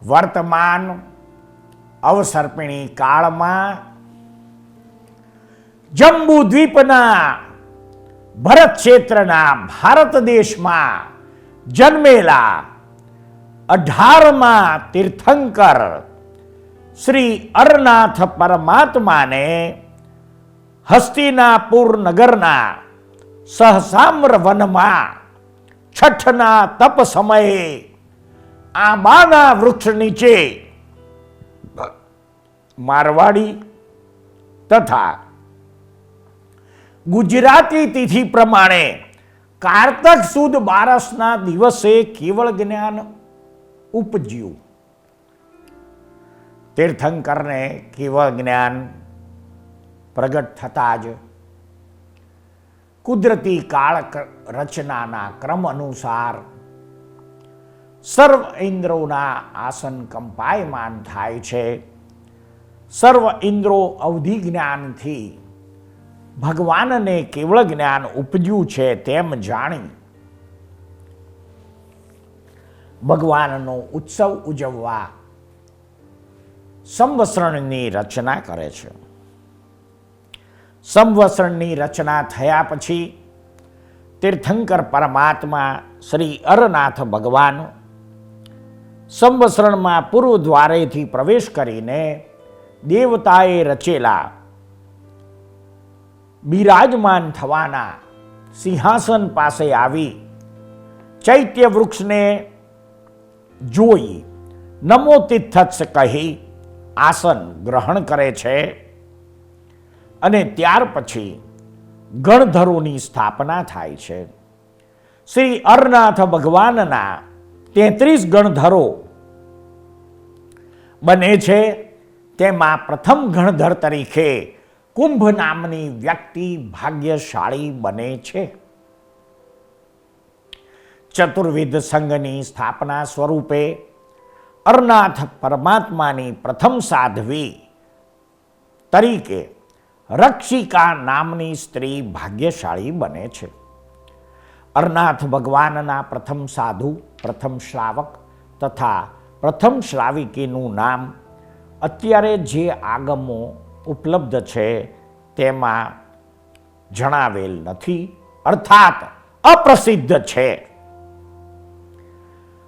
વર્તમાન અવસર્પિણી કાળમાં જંબુ દ્વીપના ભરત ક્ષેત્રના ભારત દેશમાં જન્મેલા 18મા તીર્થંકર શ્રી અરનાથ પરમાત્માને હસ્તિનાપુર નગરના સહસામ્ર વનમાં છઠના તપ સમયે આંબાના વૃક્ષ નીચે મારવાડી તથા ગુજરાતી તિથિ પ્રમાણે કારતક સુદ બારસના દિવસે કેવળ જ્ઞાન ઉપજ્યું. તીર્થંકરને કેવળ જ્ઞાન પ્રગટ થતા જ કુદરતી કાળ રચનાના ક્રમ અનુસાર સર્વ ઇન્દ્રોના આસન કંપાયમાન થાય છે. સર્વ ઇન્દ્રો અવધિ જ્ઞાનથી ભગવાનને કેવળ જ્ઞાન ઉપજ્યું છે તેમ જાણી ભગવાનનો ઉત્સવ ઉજવવા સંવત્સરણની રચના કરે છે. સંવત્સરણની રચના થયા પછી તીર્થંકર પરમાત્મા શ્રી અરનાથ ભગવાન સંવત્સરણમાં પૂર્વ દ્વારેથી પ્રવેશ કરીને દેવતાએ રચેલા બિરાજમાન થવાના સિંહાસન પાસે આવી ચૈત્ય વૃક્ષને જોઈ નમો તિથ્થસ્સ કહી આસન ગ્રહણ કરે છે અને ત્યાર પછી ગણધરોની સ્થાપના થાય છે. શ્રી અરનાથ ભગવાનના 33 ગણધરો બને છે. તેમાં પ્રથમ ગણધર તરીકે કુંભ નામની વ્યક્તિ ભાગ્યશાળી બને છે. ચતુર્વિધ સંઘની સ્થાપના સ્વરૂપે અરનાથ પરમાત્માની પ્રથમ સાધ્વી તરીકે રક્ષિકા નામની સ્ત્રી ભાગ્યશાળી બને છે. અરનાથ ભગવાનના પ્રથમ સાધુ, પ્રથમ શ્રાવક તથા પ્રથમ શ્રાવિકીનું નામ અત્યારે જે આગમો ઉપલબ્ધ છે તેમાં જણાવેલ નથી, અર્થાત અપ્રસિદ્ધ છે.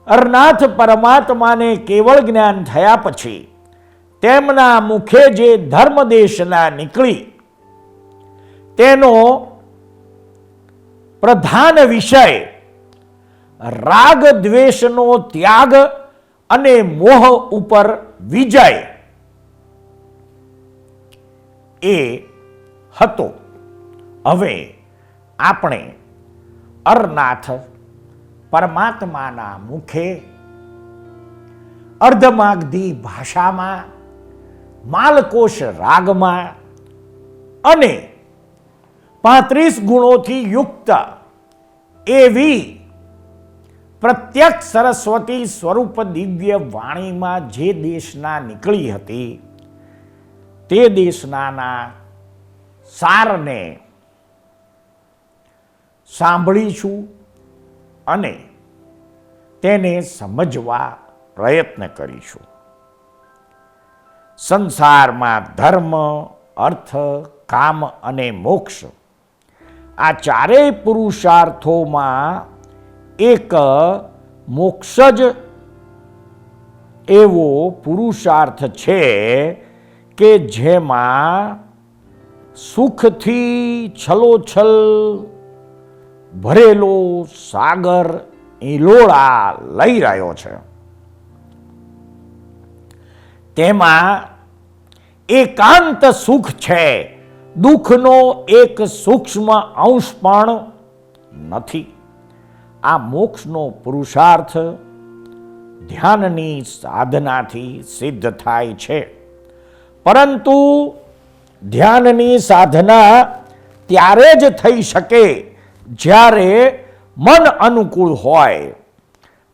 અરનાથ પરમાત્માને કેવળ જ્ઞાન થયા પછી તેમના મુખે જે ધર્મદેશના નીકળી તેનો પ્રધાન વિષય રાગ દ્વેષનો ત્યાગ અને મોહ ઉપર વિજય એ હતો. હવે આપણે અરનાથ પરમાત્માના મુખે અર્ધમાગધી ભાષામાં માલકોશ રાગમાં અને 35 ગુણોથી યુક્ત એવી પ્રત્યક્ષ સરસ્વતી સ્વરૂપ દિવ્ય વાણીમાં જે દેશના નીકળી હતી તે દેશનાના સારને સાંભળીશું અને તેને સમજવા પ્રયત્ન કરીશું. સંસારમાં ધર્મ, અર્થ, કામ અને મોક્ષ આ ચારેય પુરુષાર્થોમાં એક મોક્ષ જ એવો પુરુષાર્થ છે કે જેમાં સુખથી છલોછલ ભરેલો સાગર ઈલોળા લઈ રહ્યો છે. તેમાં એકાંત સુખ છે, દુઃખનો એક સૂક્ષ્મ અંશ પણ નથી. આ મોક્ષનો પુરુષાર્થ ધ્યાનની સાધનાથી સિદ્ધ થાય છે, પરંતુ ધ્યાનની સાધના ત્યારે જ થઈ શકે જ્યારે મન અનુકૂળ હોય.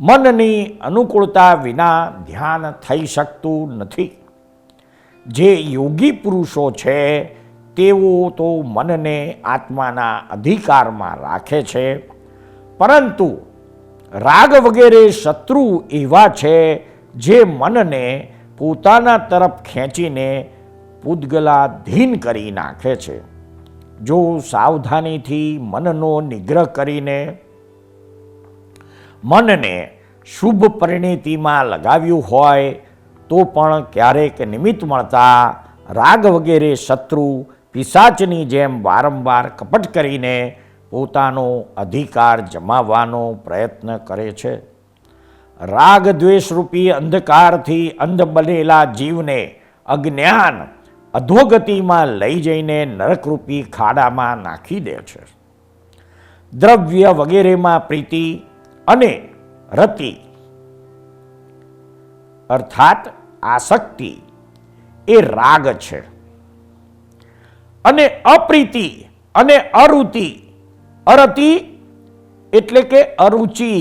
મનની અનુકૂળતા વિના ધ્યાન થઈ શકતું નથી. જે યોગી પુરુષો છે તેઓ તો મનને આત્માના અધિકારમાં રાખે છે, પરંતુ રાગ વગેરે શત્રુ એવા છે જે મનને પોતાના તરફ ખેંચીને પૂદગલાધીન કરી નાખે છે. જો સાવધાનીથી મનનો નિગ્રહ કરીને મનને શુભ પરિણીતિમાં લગાવ્યું હોય તો પણ ક્યારેક નિમિત્ત મળતા રાગ વગેરે શત્રુ પિશાચની જેમ વારંવાર કપટ કરીને પોતાનો અધિકાર જમાવવાનો પ્રયત્ન કરે છે. રાગ દ્વેષરૂપી અંધકારથી અંધ બનેલા જીવને અજ્ઞાન અધોગતિમાં લઈ જઈને નરકરૂપી ખાડામાં નાખી દે છે. દ્રવ્ય વગેરેમાં પ્રીતિ અને રતિ અર્થાત આસક્તિ એ રાગ છે, અને અપ્રીતિ અને અરતિ એટલે કે અરુચિ,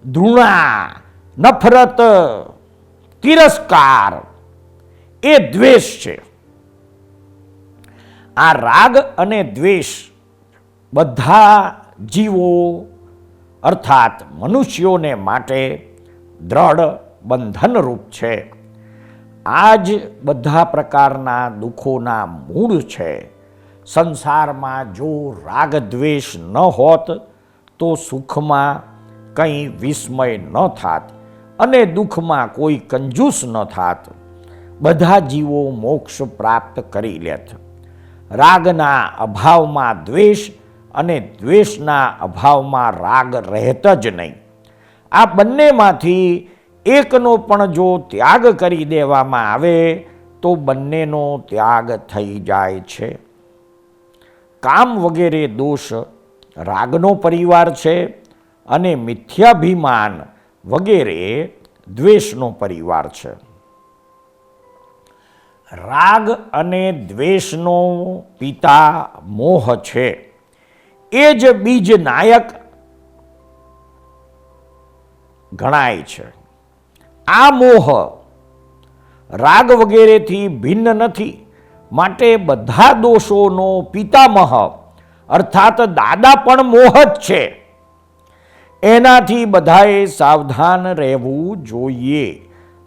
ધૃણા, નફરત, તિરસ્કાર એ દ્વેષ છે. આ રાગ અને દ્વેષ બધા જીવો અર્થાત મનુષ્યોને માટે દ્રઢ બંધનરૂપ છે. આ જ બધા પ્રકારના દુઃખોના મૂળ છે. સંસારમાં જો રાગ દ્વેષ ન હોત તો સુખમાં કંઈ વિસ્મય ન થાત અને દુઃખમાં કોઈ કંજૂસ ન થાત. બધા જીવો મોક્ષ પ્રાપ્ત કરી લેત. રાગના અભાવમાં દ્વેષ અને દ્વેષના અભાવમાં રાગ રહેત જ નહીં. આ બંનેમાંથી એકનો પણ જો ત્યાગ કરી દેવામાં આવે તો બંનેનો ત્યાગ થઈ જાય છે. કામ વગેરે દોષ રાગનો પરિવાર છે અને મિથ્યાભિમાન વગેરે દ્વેષનો પરિવાર છે. રાગ અને દ્વેષનો પિતા મોહ છે. એ જ બીજ નાયક ગણાય છે. આ મોહ રાગ વગેરેથી ભિન્ન નથી, માટે બધા દોષોનો પિતામહ અર્થાત દાદા પણ મોહ જ છે. એનાથી બધાએ સાવધાન રહેવું જોઈએ.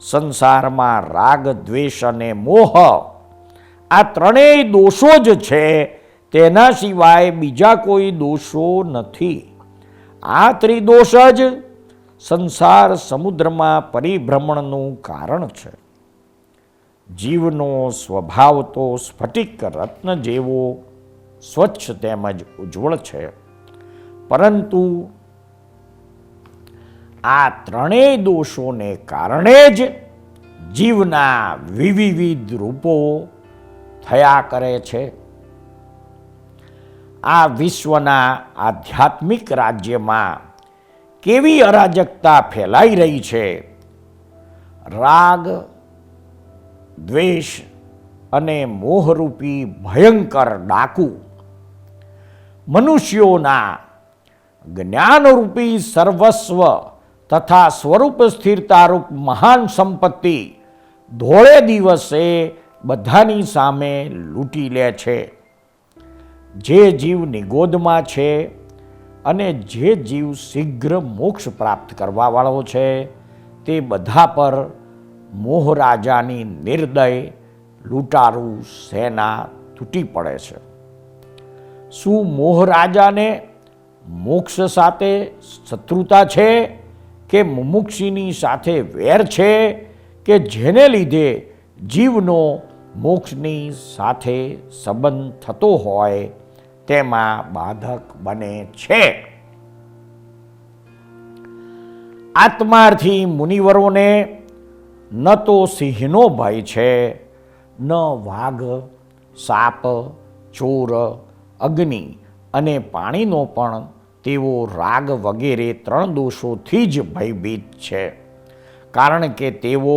સંસારમાં રાગ, દ્વેષ અને મોહ આ ત્રણેય દોષો જ છે, તેના સિવાય બીજા કોઈ દોષો નથી. આ ત્રિદોષ જ સંસાર સમુદ્રમાં પરિભ્રમણનું કારણ છે. જીવનો સ્વભાવ તો સ્ફટિક રત્ન જેવો સ્વચ્છ તેમજ ઉજ્જવળ છે, પરંતુ આ ત્રણેય દોષોને કારણે જ જીવના વિવિધ રૂપો થયા કરે છે. આ વિશ્વના આધ્યાત્મિક રાજ્યમાં કેવી અરાજકતા ફેલાઈ રહી છે. રાગ, દ્વેષ અને મોહરૂપી ભયંકર ડાકુ મનુષ્યોના જ્ઞાનરૂપી સર્વસ્વ તથા સ્વરૂપ સ્થિરતારૂપ મહાન સંપત્તિ ધોળે દિવસે બધાની સામે લૂંટી લે છે. જે જીવ નિગોદમાં છે અને જે જીવ શીઘ્ર મોક્ષ પ્રાપ્ત કરવાવાળો છે, તે બધા પર મોહરાજાની નિર્દય લૂંટારૂ સેના તૂટી પડે છે. શું મોહરાજાને મોક્ષ સાથે શત્રુતા છે કે મુમુક્ષીની સાથે વેર છે, કે જેને લીધે જીવનો મોક્ષની સાથે સંબંધ થતો હોય તેમાં બાધક બને છે. આત્માર્થી મુનિવરોને ન તો સિંહનો ભય છે, ન વાઘ, સાપ, ચોર, અગ્નિ અને પાણીનો પણ તેઓ રાગ વગેરે 3 દોષોથી જ ભયભીત છે. કારણ કે તેઓ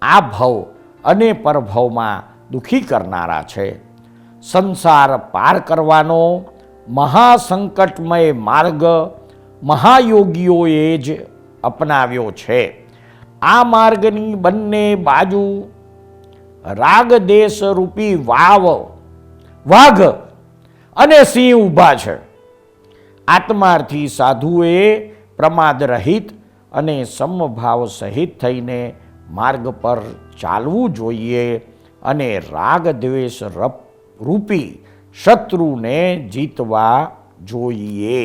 આ ભવ અને પરભવમાં દુઃખી કરનારા છે. સંસાર પાર કરવાનો મહાસંકટમય માર્ગ મહાયોગીઓએ જ અપનાવ્યો છે. આ માર્ગની બંને બાજુ રાગદેશ રૂપી વાઘ અને સિંહ ઊભા છે. આત્માર્થી સાધુએ પ્રમાદ રહિત અને સમભાવ સહિત થઈને માર્ગ પર ચાલવું જોઈએ અને રાગ દ્વેષ રૂપી શત્રુને જીતવા જોઈએ.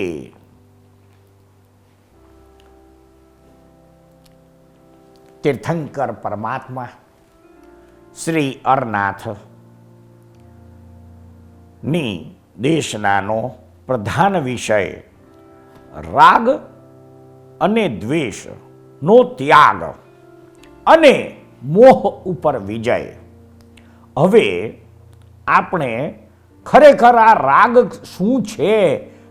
તીર્થંકર પરમાત્મા શ્રી અરનાથ ની દેશનાનો પ્રધાન વિષય રાગ અને દ્વેષનો ત્યાગ અને મોહ ઉપર વિજય. હવે આપણે ખરેખર આ રાગ શું છે,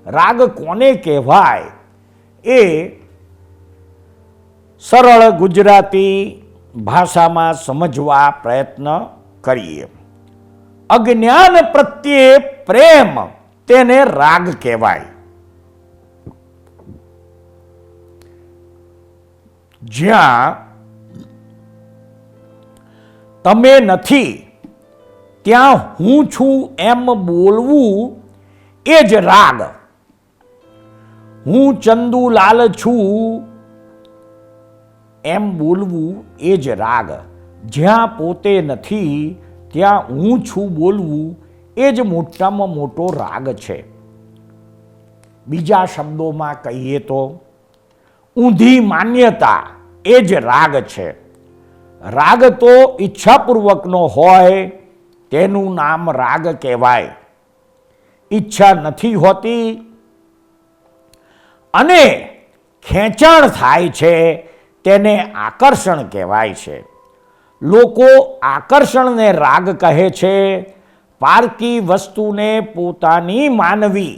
રાગ કોને કહેવાય, એ સરળ ગુજરાતી ભાષામાં સમજવા પ્રયત્ન કરીએ. અજ્ઞાન પ્રત્યે પ્રેમ તેને રાગ કહેવાય. જ્યાં તમે નથી ત્યાં હું છું એમ બોલવું એ જ રાગ. હું ચંદુલાલ છું એમ બોલવું એ જ રાગ. જ્યાં પોતે નથી ત્યાં હું છું બોલવું એ જ મોટામાં મોટો રાગ છે. બીજા શબ્દોમાં કહીએ તો ઊંધી માન્યતા એ જ રાગ છે. રાગ તો ઈચ્છાપૂર્વકનો હોય તેનું નામ રાગ કહેવાય. ઈચ્છા નથી હોતી અને ખેંચાણ થાય છે તેને આકર્ષણ કહેવાય છે. લોકો આકર્ષણને રાગ કહે છે. પારકી વસ્તુને પોતાની માનવી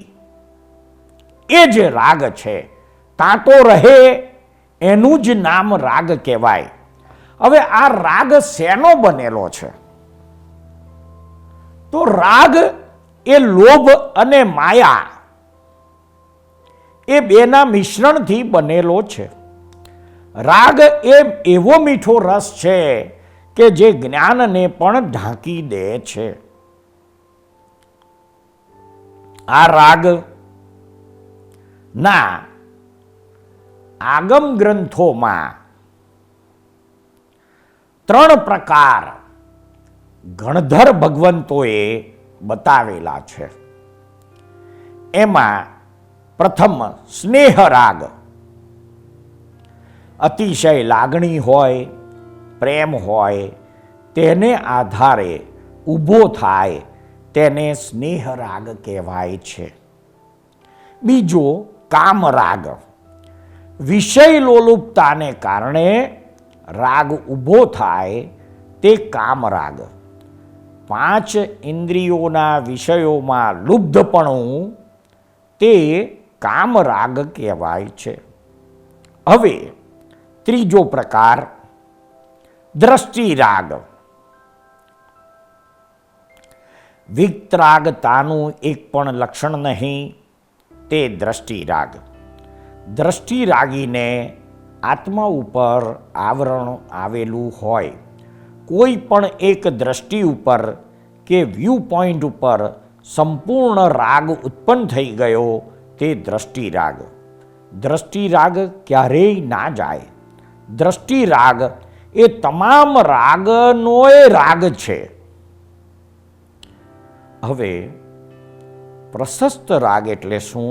એ જ રાગ છે. તાંતો રહે એનું જ નામ રાગ કહેવાય. હવે આ રાગ શેનો બનેલો છે? તો રાગ એ લોભ અને માયા એ બેના મિશ્રણથી બનેલો છે. રાગ એ એવો મીઠો રસ છે કે જે જ્ઞાનને પણ ઢાંકી દે છે. આ રાગ ના આગમ ગ્રંથોમાં 3 પ્રકાર ગણધર ભગવંતોએ બતાવેલા છે. એમાં પ્રથમ સ્નેહ રાગ. અતિશય લાગણી હોય, પ્રેમ હોય, તેને આધારે ઊભો થાય તેને સ્નેહ રાગ કહેવાય છે. બીજો કામરાગ. વિષય લોલુપતાને કારણે રાગ ઊભો થાય તે કામરાગ. 5 ઇન્દ્રિયોના વિષયોમાં લુબ્ધપણું તે કામરાગ કહેવાય છે. હવે ત્રીજો પ્રકાર દ્રષ્ટિરાગ. વિતરાગતાનું એક પણ લક્ષણ નહીં તે દ્રષ્ટિરાગ. દ્રષ્ટિરાગીને આત્મા ઉપર આવરણ આવેલું હોય, કોઈ પણ એક દ્રષ્ટિ ઉપર કે વ્યૂ પોઈન્ટ ઉપર સંપૂર્ણ રાગ ઉત્પન્ન થઈ ગયો તે દ્રષ્ટિરાગ. દ્રષ્ટિરાગ ક્યારેય ના જાય. દ્રષ્ટિરાગ એ તમામ રાગનો એ રાગ છે. હવે પ્રશસ્ત રાગ એટલે શું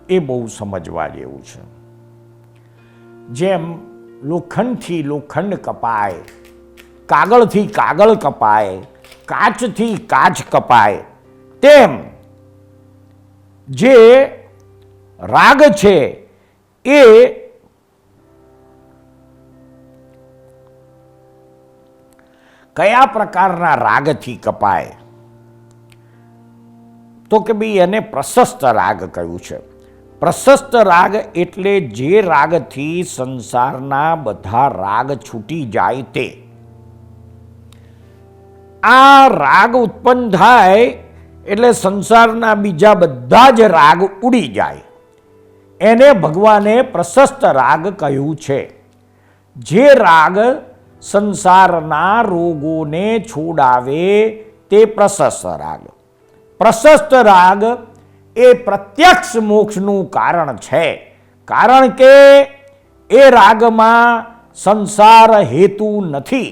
એ બહુ સમજવા જેવું છે. જેમ લોખંડથી લોખંડ કપાય, કાગળથી કાગળ કપાય, કાચથી કાચ કપાય, તેમ જે રાગ છે એ કયા પ્રકારના રાગથી કપાય? તો કે ભાઈ એને પ્રશસ્ત રાગ કહ્યું છે. પ્રશસ્ત રાગ એટલે જે રાગથી સંસારના બધા રાગ છૂટી જાય તે. આ રાગ ઉત્પન્ન થાય એટલે સંસારના બીજા બધા જ રાગ ઉડી જાય. એને ભગવાને પ્રશસ્ત રાગ કહ્યું છે. જે રાગ સંસારના રોગોને છોડાવે તે પ્રશસ્ત રાગ. પ્રશસ્ત રાગ એ પ્રત્યક્ષ મોક્ષનું કારણ છે. કારણ કે એ રાગમાં સંસાર હેતુ નથી.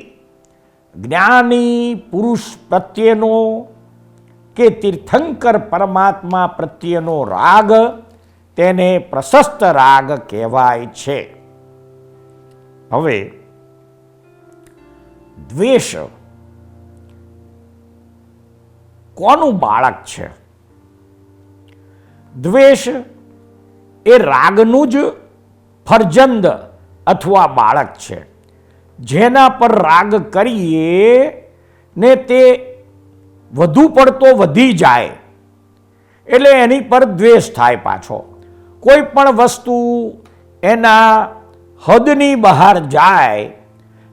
જ્ઞાની પુરુષ પ્રત્યેનો કે તીર્થંકર પરમાત્મા પ્રત્યેનો રાગ તેને પ્રશસ્ત રાગ કહેવાય છે. હવે દ્વેષ કોનું બાળક છે? દ્વેષ એ રાગનું જ ફરજંદ અથવા બાળક છે. જેના પર રાગ કરીએ ને તે વધુ પડતો વધી જાય એટલે એની પર દ્વેષ થાય પાછો. કોઈ પણ વસ્તુ એના હદની બહાર જાય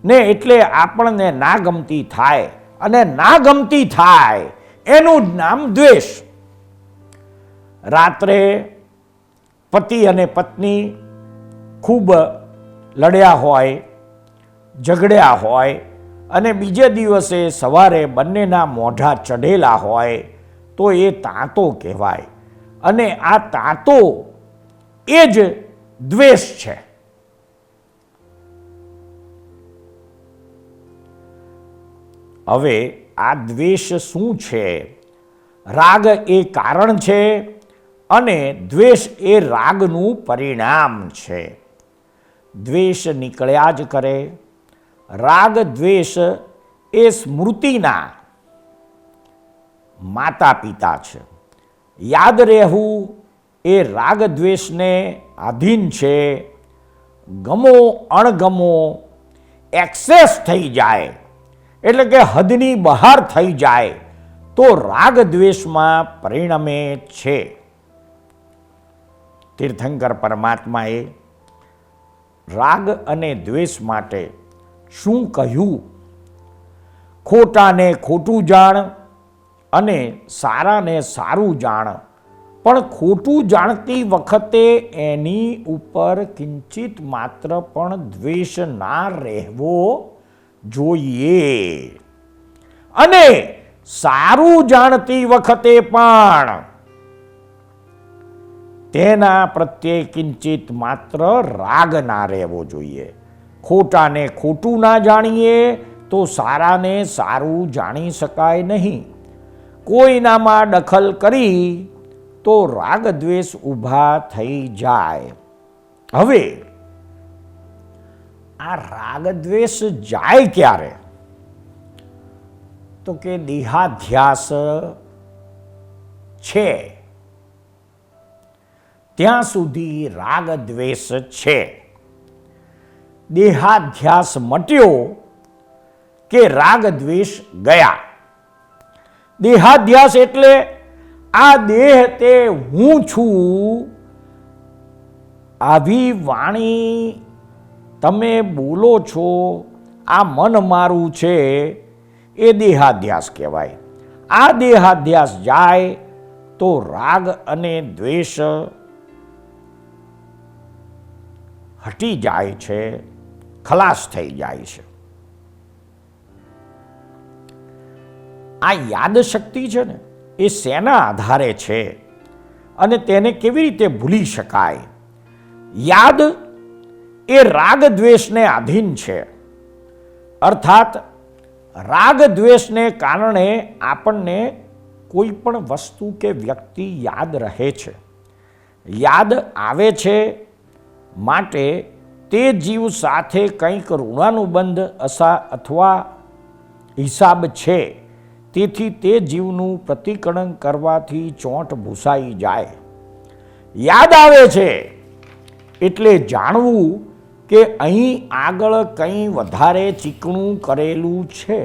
ને એટલે આપણને ના ગમતી થાય, અને ના ગમતી થાય એનું જ નામ દ્વેષ. રાત્રે પતિ અને પત્ની ખૂબ લડ્યા હોય, ઝઘડ્યા હોય, અને બીજે દિવસે સવારે બંનેના મોઢા ચઢેલા હોય તો એ તાંતો કહેવાય. અને આ તાંતો એ જ દ્વેષ છે. હવે આ દ્વેષ શું છે? રાગ એ કારણ છે અને દ્વેષ એ રાગનું પરિણામ છે. દ્વેષ નીકળ્યા જ કરે. રાગ દ્વેષ એ સ્મૃતિના માતા પિતા છે. યાદ રહેવું એ રાગ દ્વેષને આધીન છે. ગમો અણગમો એક્સેસ થઈ જાય એટલે કે હદની બહાર થઈ જાય તો રાગ દ્વેષમાં પરિણમે છે. તીર્થંકર પરમાત્માએ રાગ અને દ્વેષ માટે શું કહ્યું? ખોટાને ખોટું જાણ અને સારાને સારું જાણ, પણ ખોટું જાણતી વખતે એની ઉપર કિંચિત માત્ર પણ દ્વેષ ના રહેવો જોઈએ. અને સારું જાણતી વખતે પણ તેના પ્રત્યે કિંચિત માત્ર રાગ ના રહેવો જોઈએ. ખોટાને ખોટું ના જાણીએ તો સારાને સારું જાણી શકાય નહીં. કોઈનામાં દખલ કરી તો રાગ દ્વેષ ઊભા થઈ જાય. હવે આ રાગ દ્વેષ જાય ક્યારે? તો કે દેહાધ્યાસ છે ત્યાં સુધી રાગ દ્વેષ છે. દેહાધ્યાસ મટ્યો કે રાગ દ્વેષ ગયા. દેહાધ્યાસ એટલે આ દેહ તે હું છું, આવી વાણી તમે બોલો છો, આ મન મારું છે, એ દેહાધ્યાસ કહેવાય. આ દેહાધ્યાસ જાય તો રાગ અને દ્વેષ હટી જાય છે, ખલાસ થઈ જાય છે. આ યાદ શક્તિ છે ને, એ શેના આધારે છે અને તેને કેવી રીતે ભૂલી શકાય? યાદ એ રાગ દ્વેષને આધીન છે. અર્થાત રાગ દ્વેષને કારણે આપણને કોઈ પણ વસ્તુ કે વ્યક્તિ યાદ રહે છે, યાદ આવે છે. માટે તે જીવ સાથે કંઈક ઋણાનુબંધ અથવા હિસાબ છે, તેથી તે જીવનું પ્રતિકરણ કરવાથી ચોંટ ભૂસાઈ જાય. યાદ આવે છે એટલે જાણવું કે અહીં આગળ કંઈ વધારે ચીકણું કરેલું છે,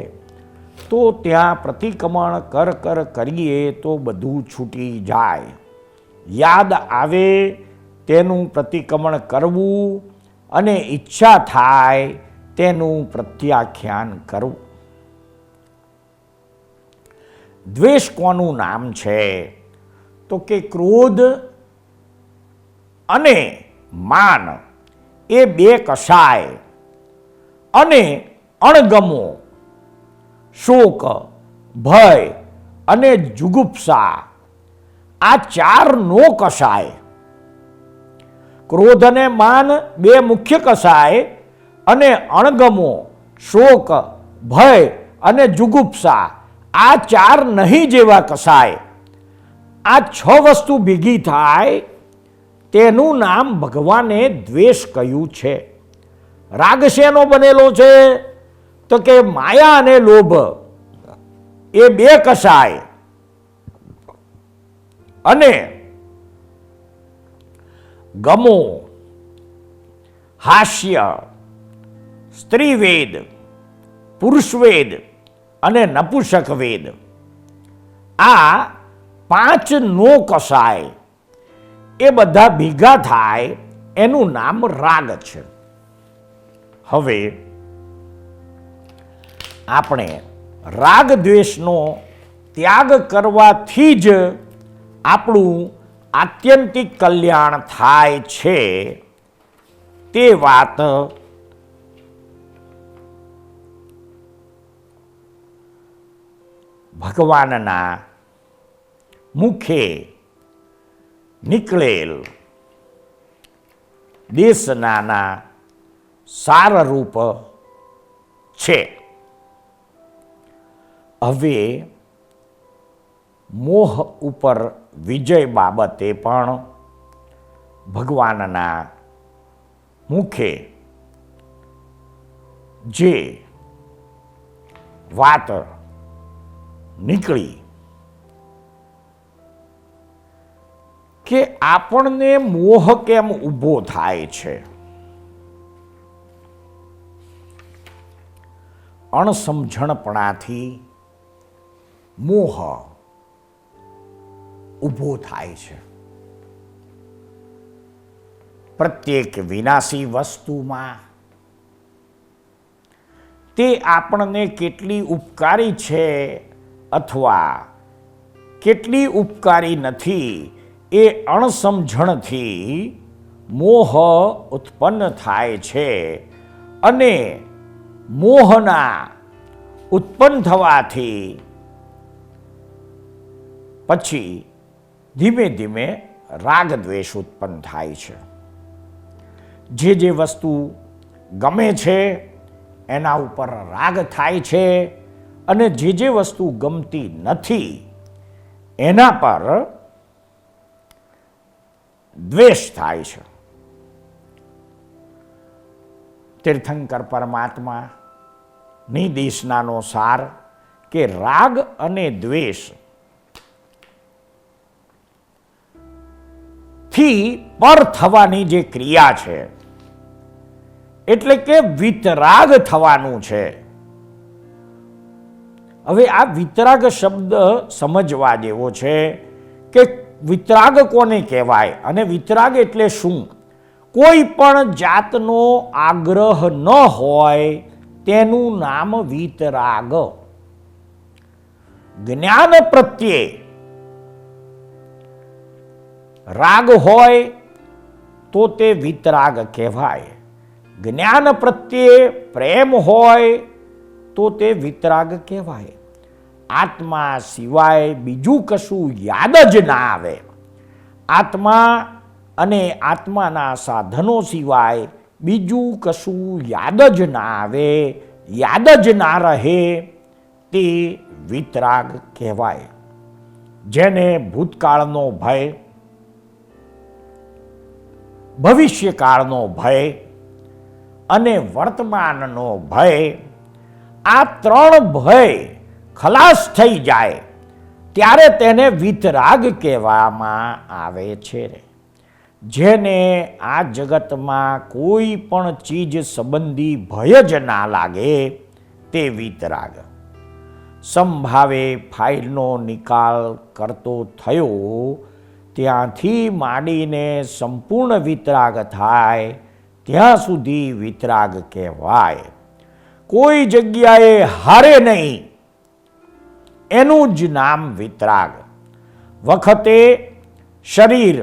તો ત્યાં પ્રતિક્રમણ કર કરીએ તો બધું છૂટી જાય. યાદ આવે તેનું પ્રતિક્રમણ કરવું અને ઈચ્છા થાય તેનું પ્રત્યાખ્યાન કરવું. દ્વેષ કોનું નામ છે? તો કે ક્રોધ અને માન એ બે કષાય અને અણગમો, શોક, ભય અને જુગુપ્સા, આ ચારનો કષાય. ક્રોધ અને માન બે મુખ્ય કષાય અને અણગમો, શોક, ભય અને જુગુપ્સા આ ચાર નહીં જેવા કષાય. આ 6 વસ્તુ ભેગી થાય તેનું નામ ભગવાને દ્વેષ કહ્યું છે. રાગ શેનો બનેલો છે? તો કે માયા અને લોભ એ બે કષાય અને ગમો, હાસ્ય, સ્ત્રીવેદ, પુરુષવેદ અને નપુંસક વેદ, આ 5 નો કષાય એ બધા ભેગા થાય એનું નામ રાગ છે. હવે આપણે રાગ દ્વેષનો ત્યાગ કરવાથી જ આપણું આત્યંતિક કલ્યાણ થાય છે તે વાત ભગવાનના મુખે નીકળેલ દેશનાના સારરૂપ છે. હવે મોહ ઉપર વિજય બાબતે પણ ભગવાનના મુખે જે વાત નીકળી કે આપણને મોહ કેમ ઊભો થાય છે? અણસમજણપણાથી મોહ ઊભો થાય છે. પ્રત્યેક વિનાશી વસ્તુમાં તે આપણને કેટલી ઉપકારી છે અથવા કેટલી ઉપકારી નથી, એ અણસમજણથી મોહ ઉત્પન્ન થાય છે અને મોહના ઉત્પન્ન થવાથી પછી ધીમે ધીમે રાગ દ્વેષ ઉત્પન્ન થાય છે. જે વસ્તુ ગમે છે એના ઉપર રાગ થાય છે અને જે વસ્તુ ગમતી નથી એના પર દ્વેષ થાય છે. તીર્થંકર પરમાત્મા ની દેશનાનો સાર કે રાગ અને દ્વેષ થી પર થવાની જે ક્રિયા છે, એટલે કે વિતરાગ થવાનું છે. હવે આ વિતરાગ શબ્દ સમજવા જેવો છે કે વિતરાગ કોને કહેવાય અને વિતરાગ એટલે શું? કોઈ પણ જાતનો આગ્રહ ન હોય તેનું નામ વિતરાગ. જ્ઞાન પ્રત્યે રાગ હોય તો તે વિતરાગ કહેવાય. જ્ઞાન પ્રત્યે પ્રેમ હોય તો તે વિતરાગ કહેવાય. આત્મા સિવાય બીજું કશું યાદ જ ના આવે. આત્મા અને આત્માના સાધનો સિવાય બીજું કશું યાદ જ ના આવે, યાદ જ ના રહે, તે વિતરાગ કહેવાય. જેને ભૂતકાળનો ભય, ભવિષ્યકાળનો ભય અને વર્તમાનનો ભય, આ ત્રણ ભય ખલાસ થઈ જાય ત્યારે તેને વિતરાગ કહેવામાં આવે છે. જેને આ જગતમાં કોઈ પણ ચીજ સંબંધી ભય જ ના લાગે તે વિતરાગ. સંભાવે ફાઇલનો નિકાલ કરતો થયો ત્યાંથી માંડીને સંપૂર્ણ વિતરાગ થાય ત્યાં સુધી વિતરાગ કહેવાય. કોઈ જગ્યાએ હારે નહીં એનું જ નામ વિતરાગ. વખતે શરીર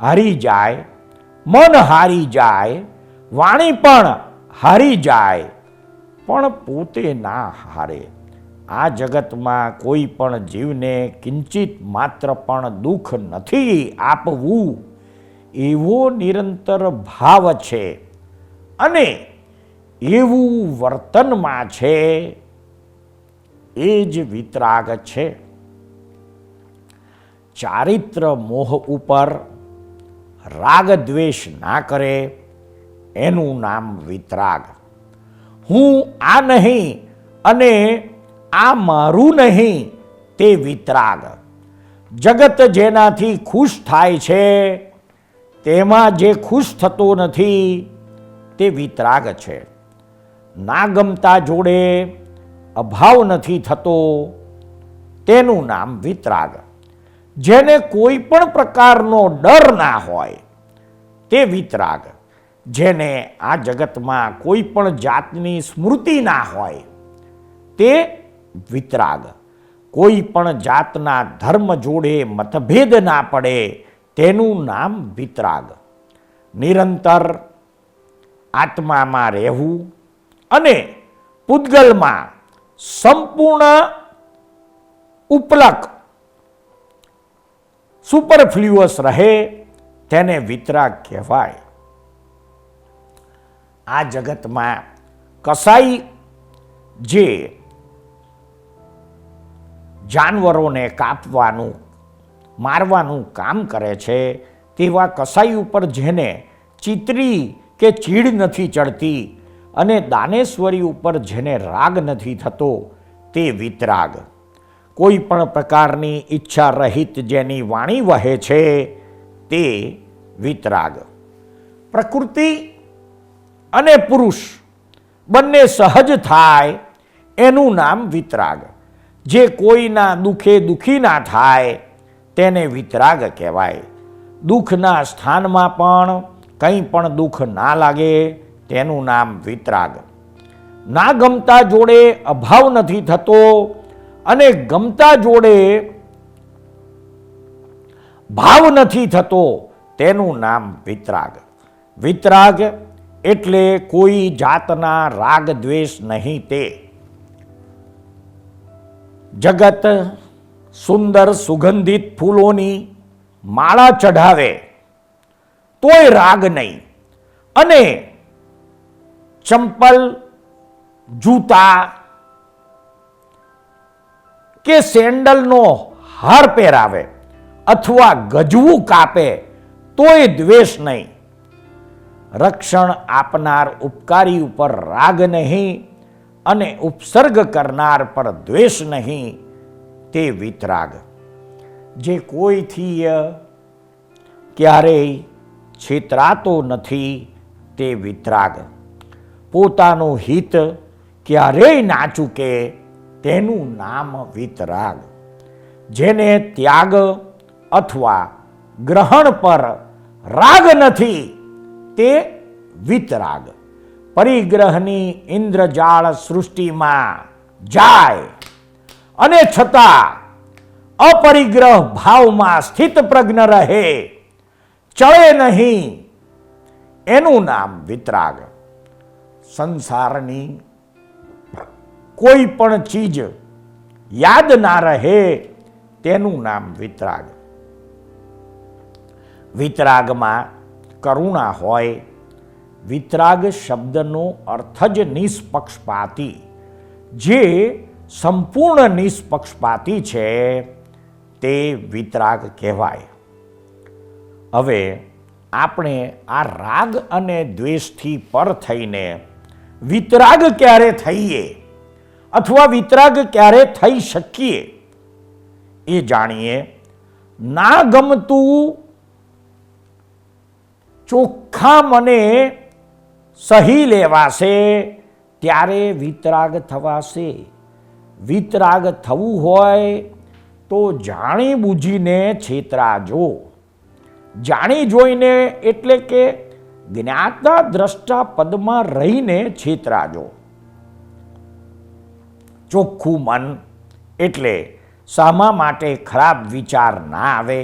હારી જાય, મન હારી જાય, વાણી પણ હારી જાય, પણ પોતે ના હારે. આ જગતમાં કોઈ પણ જીવને કિંચિત માત્ર પણ દુઃખ નથી આપવું એવો નિરંતર ભાવ છે અને એવું વર્તનમાં છે, એ જ વિતરાગ છે. ચારિત્ર મોહ ઉપર રાગ દ્વેષ ના કરે એનું નામ વિતરાગ. હું આ નહીં અને આ મારું નહીં તે વિતરાગ. જગત જેનાથી ખુશ થાય છે તેમાં જે ખુશ થતો નથી તે વિતરાગ છે. ના ગમતા જોડે અભાવ નથી થતો તેનું નામ વિતરાગ. જેને કોઈ પણ પ્રકારનો ડર ના હોય તે વિતરાગ. જેને આ જગતમાં કોઈ પણ જાતની સ્મૃતિ ના હોય તે વિતરાગ. કોઈ પણ જાતના ધર્મ જોડે મતભેદ ના પડે તેનું નામ વિતરાગ. નિરંતર આત્મામાં રહેવું અને પૂતગલમાં સંપૂર્ણ ઉપલક સુપરફ્લ્યુઅસ રહે તેને વિતરાગ કહેવાય. આ જગતમાં કસાઈ જે જાનવરોને કાપવાનું, મારવાનું કામ કરે છે તેવા કસાઈ ઉપર જેને ચિતરી કે ચીડ નથી ચડતી અને દાનેશ્વરી ઉપર જેને રાગ નથી થતો તે વિતરાગ. કોઈ પણ પ્રકારની ઈચ્છા રહિત જેની વાણી વહે છે તે વિતરાગ. પ્રકૃતિ અને પુરુષ બંને સહજ થાય એનું નામ વિતરાગ. જે કોઈના દુઃખે દુઃખી ના થાય તેને વિતરાગ કહેવાય. દુઃખના સ્થાનમાં પણ કંઈ પણ દુઃખ ના લાગે તેનું નામ વિતરાગ. ના ગમતા જોડે અભાવ નથી થતો અને ગમતા જોડે ભાવ નથી થતો તેનું નામ વિતરાગ. વિતરાગ એટલે કોઈ જાતના રાગ દ્વેષ નહીં તે. જગત સુંદર સુગંધિત ફૂલોની માળા ચઢાવે તોય રાગ નહીં અને ચંપલ, જૂતા કે સેન્ડલનો હાર પહેરાવે અથવા ગજવું કાપે તોય દ્વેષ નહીં. રક્ષણ આપનાર ઉપકારી ઉપર રાગ નહીં અને ઉપસર્ગ કરનાર પર દ્વેષ નહીં, તે વિતરાગ. જે કોઈથી ક્યારેય છેતરાતો નથી, તે વિતરાગ. પોતાનું હિત ક્યારેય ના ચૂકે, તેનું નામ વિતરાગ. જેને ત્યાગ અથવા ગ્રહણ પર રાગ નથી, તે વિતરાગ. પરિગ્રહની ઇન્દ્રજાળ સૃષ્ટિમાં જાય અને છતાં અપરિગ્રહ ભાવમાં સ્થિત પ્રજ્ઞ રહે, ચળે નહીં, એનું નામ વિતરાગ. સંસારની કોઈ પણ ચીજ યાદ ના રહે, તેનું નામ વિતરાગ. વિતરાગમાં કરુણા હોય. વિતરાગ શબ્દનો અર્થ જ નિષ્પક્ષપાતી, જે સંપૂર્ણ નિષ્પક્ષપાતી છે, તે વિતરાગ કહેવાય. હવે આપણે આ રાગ અને દ્વેષથી પર થઈને વિતરાગ ક્યારે થઈએ અથવા વિતરાગ ક્યારે થઈ શકીએ, એ જાણીએ. ના ગમતું ચોખ્ખા મને સહી લેવાશે, ત્યારે વિતરાગ થવાશે. વિતરાગ થવું હોય તો જાણી બૂજીને છેતરાજો. જાણી જોઈને એટલે કે જ્ઞાતા દ્રષ્ટા પદમાં રહીને છેતરાજો. ચોખ્ખું મન એટલે સામા માટે ખરાબ વિચાર ના આવે,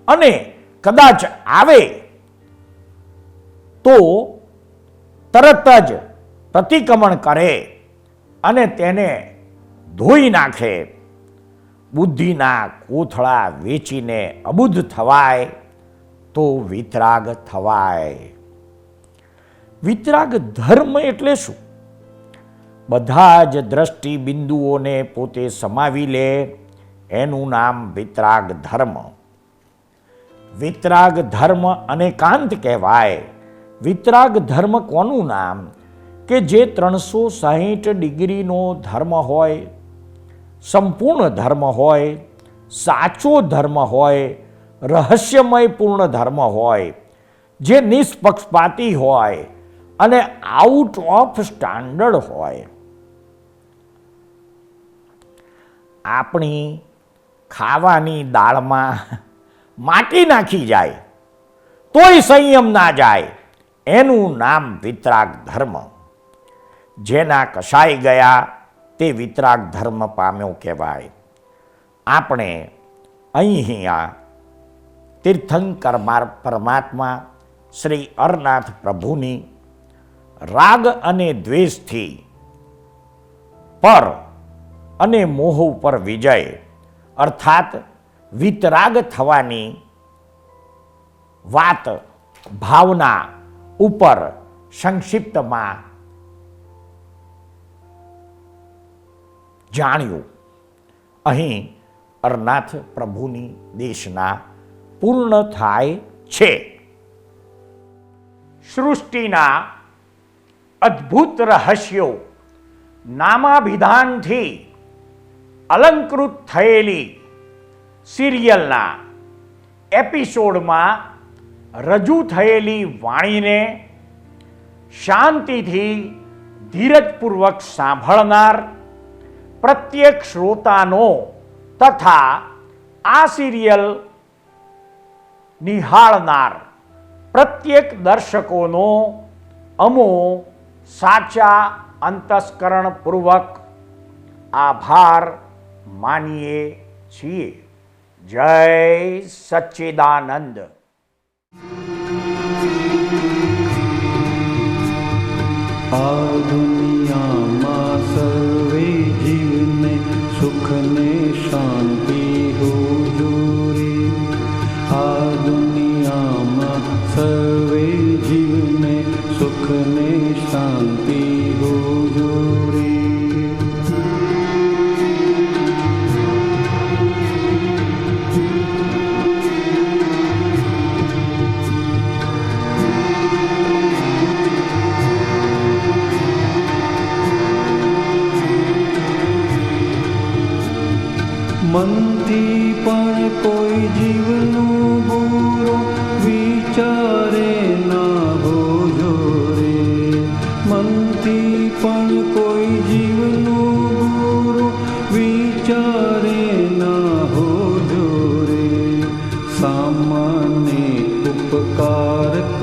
અને કદાચ આવે તો તરત જ પ્રતિક્રમણ કરે અને તેને ધોઈ નાખે. બુદ્ધિના કોથળા વેચીને અબુદ્ધ થવાય તો વિતરાગ થવાય. વિતરાગ ધર્મ એટલે શું? બધા જ દ્રષ્ટિ બિંદુઓને પોતે સમાવી લે, એનું નામ વિતરાગ ધર્મ. વિતરાગ ધર્મ અનેકાંત કહેવાય. વિતરાગ ધર્મ કોનું નામ? કે જે 360 ડિગ્રીનો ધર્મ હોય, સંપૂર્ણ ધર્મ હોય, સાચો ધર્મ હોય, રહસ્યમય પૂર્ણ ધર્મ હોય, જે નિષ્પક્ષપાતી હોય અને આઉટ ઓફ સ્ટાન્ડર્ડ હોય. આપણી ખાવાની દાળમાં માટી નાખી જાય તોય સંયમ ના જાય, એનું નામ વિતરાગ ધર્મ. જેના કસાઈ ગયા તે વિતરાગ ધર્મ પામ્યો કહેવાય. આપણે અહીંયા તીર્થંકર પરમાત્મા શ્રી અરનાથ પ્રભુની રાગ અને દ્વેષથી પર અને મોહ ઉપર વિજય અર્થાત વિતરાગ થવાની વાત, ભાવના ઉપર સંક્ષિપ્તમાં જાણ્યું. અહીં અરનાથ પ્રભુની દેશના પૂર્ણ થાય છે. સૃષ્ટિના અદ્ભુત રહસ્યો નામાભિધાનથી અલંકૃત થયેલી સિરિયલના એપિસોડમાં રજૂ થયેલી વાણીને શાંતિથી ધીરજપૂર્વક સાંભળનાર પ્રત્યેક શ્રોતાનો તથા આ સિરિયલ નિહાળનાર પ્રત્યેક દર્શકોનો અમો સાચા અંતસ્કરણપૂર્વક આભાર માનીએ છીએ. જય સચ્ચિદાનંદ. આ દુનિયામાં સર્વે જીવને સુખ ને શાંતિ હુજૂરી. આ દુનિયામાં સર્વે જીવને સુખ ને શાંતિ હુજૂરી.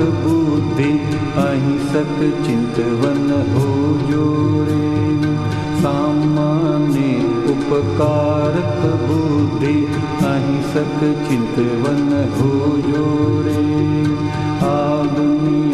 बुद्धि अहिंसक चिंतवन हो जोरे। सामान्य उपकारक बुद्धि अहिंसक चिंतवन हो जोरे। आ दुनिया